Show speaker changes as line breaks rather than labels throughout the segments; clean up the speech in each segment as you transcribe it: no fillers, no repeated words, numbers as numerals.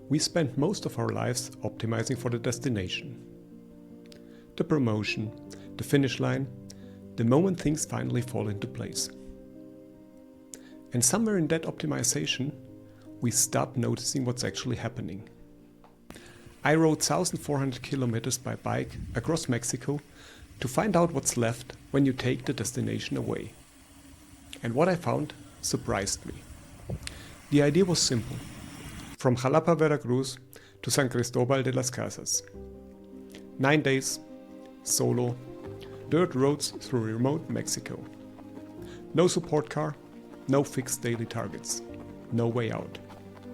We spend most of our lives optimizing for the destination. The promotion, the finish line, the moment things finally fall into place. And somewhere in that optimization, we stop noticing what's actually happening. I rode 1,400 kilometers by bike across Mexico to find out what's left when you take the destination away. And what I found surprised me. The idea was simple. From Jalapa, Veracruz to San Cristobal de las Casas. 9 days, solo, dirt roads through remote Mexico. No support car, no fixed daily targets, no way out.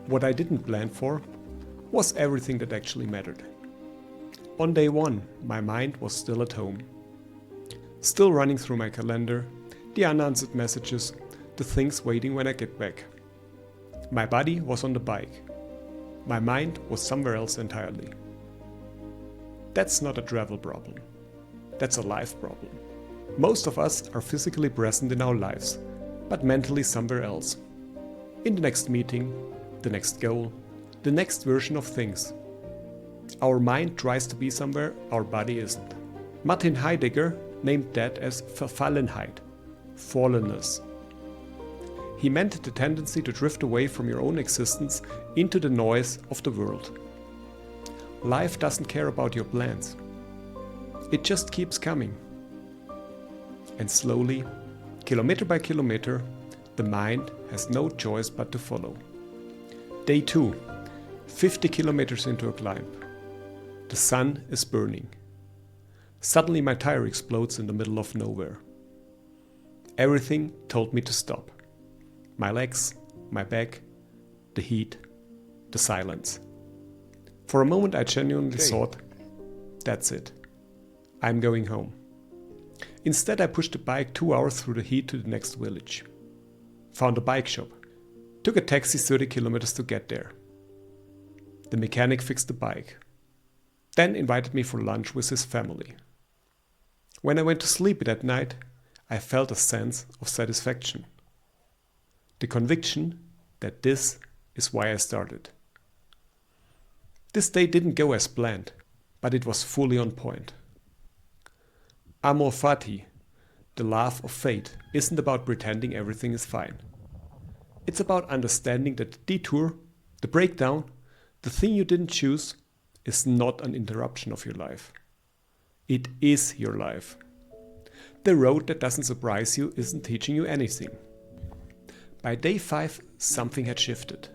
What I didn't plan for was everything that actually mattered. On day 1, my mind was still at home. Still running through my calendar, the unanswered messages, the things waiting when I get back. My body was on the bike. My mind was somewhere else entirely. That's not a travel problem. That's a life problem. Most of us are physically present in our lives, but mentally somewhere else. In the next meeting, the next goal, the next version of things. Our mind tries to be somewhere our body isn't. Martin Heidegger named that as Verfallenheit, fallenness. He meant the tendency to drift away from your own existence into the noise of the world. Life doesn't care about your plans. It just keeps coming. And slowly, kilometer by kilometer, the mind has no choice but to follow. Day 2, 50 kilometers into a climb. The sun is burning. Suddenly my tire explodes in the middle of nowhere. Everything told me to stop. My legs, my back, the heat, the silence. For a moment I genuinely thought, that's it. I'm going home. Instead I pushed the bike 2 hours through the heat to the next village. Found a bike shop. Took a taxi 30 kilometers to get there. The mechanic fixed the bike. Then invited me for lunch with his family. When I went to sleep that night, I felt a sense of satisfaction. The conviction that this is why I started. This day didn't go as planned, but it was fully on point. Amor, Fati, the laugh of fate, isn't about pretending everything is fine. It's about understanding that the detour, the breakdown, the thing you didn't choose, is not an interruption of your life. It is your life. The road that doesn't surprise you isn't teaching you anything. By day 5, something had shifted.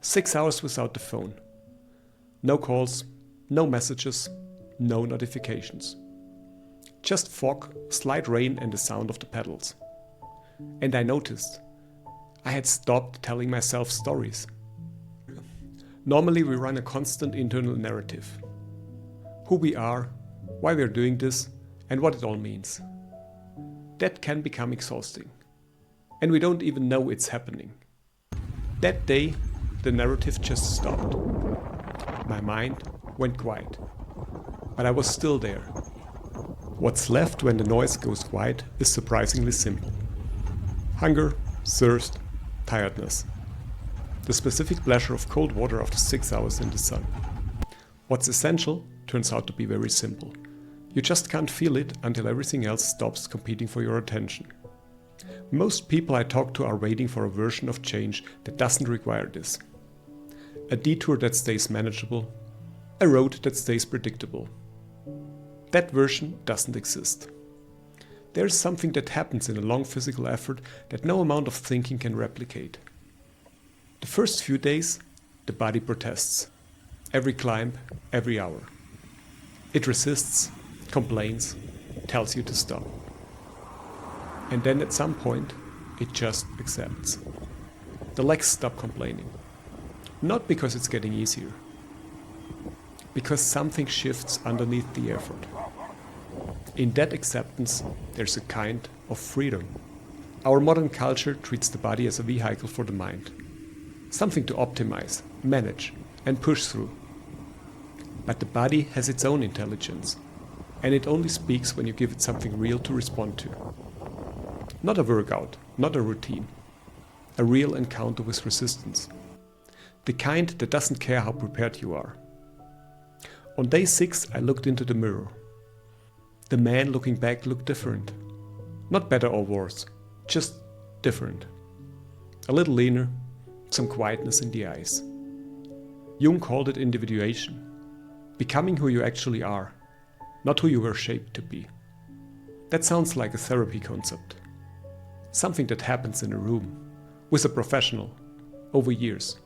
6 hours without the phone. No calls, no messages, no notifications. Just fog, slight rain and the sound of the pedals. And I noticed, I had stopped telling myself stories. Normally we run a constant internal narrative. Who we are, why we're doing this, and what it all means. That can become exhausting. And we don't even know it's happening. That day, the narrative just stopped. My mind went quiet. But I was still there. What's left when the noise goes quiet is surprisingly simple. Hunger, thirst, tiredness. The specific pleasure of cold water after 6 hours in the sun. What's essential turns out to be very simple. You just can't feel it until everything else stops competing for your attention. Most people I talk to are waiting for a version of change that doesn't require this. A detour that stays manageable, a road that stays predictable. That version doesn't exist. There is something that happens in a long physical effort that no amount of thinking can replicate. The first few days, the body protests. Every climb, every hour. It resists, complains, tells you to stop. And then at some point, it just accepts. The legs stop complaining. Not because it's getting easier. Because something shifts underneath the effort. In that acceptance, there's a kind of freedom. Our modern culture treats the body as a vehicle for the mind. Something to optimize, manage, and push through. But the body has its own intelligence, and it only speaks when you give it something real to respond to. Not a workout, not a routine. A real encounter with resistance. The kind that doesn't care how prepared you are. On day 6, I looked into the mirror. The man looking back looked different. Not better or worse, just different. A little leaner, some quietness in the eyes. Jung called it individuation. Becoming who you actually are, not who you were shaped to be. That sounds like a therapy concept. Something that happens in a room, with a professional, over years.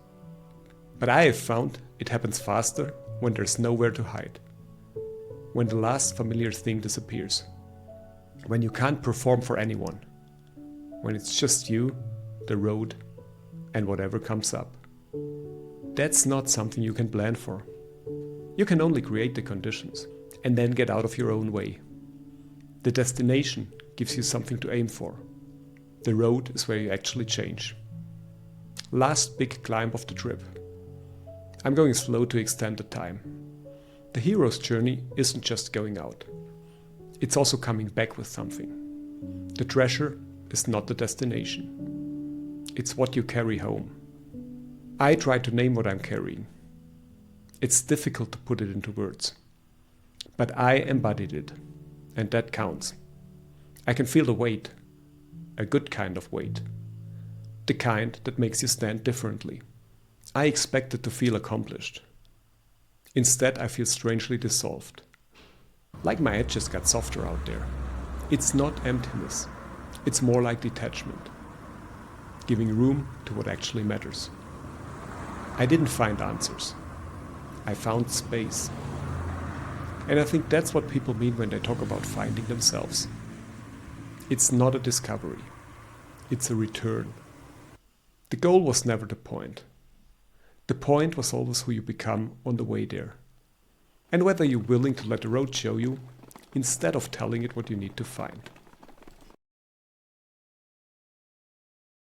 But I have found it happens faster when there's nowhere to hide. When the last familiar thing disappears. When you can't perform for anyone. When it's just you, the road, and whatever comes up. That's not something you can plan for. You can only create the conditions and then get out of your own way. The destination gives you something to aim for. The road is where you actually change. Last big climb of the trip. I'm going slow to extend the time. The hero's journey isn't just going out. It's also coming back with something. The treasure is not the destination. It's what you carry home. I try to name what I'm carrying. It's difficult to put it into words. But I embodied it, and that counts. I can feel the weight, a good kind of weight. The kind that makes you stand differently. I expected to feel accomplished. Instead, I feel strangely dissolved. Like my edges got softer out there. It's not emptiness. It's more like detachment. Giving room to what actually matters. I didn't find answers. I found space. And I think that's what people mean when they talk about finding themselves. It's not a discovery. It's a return. The goal was never the point. The point was always who you become on the way there. And whether you're willing to let the road show you, instead of telling it what you need to find.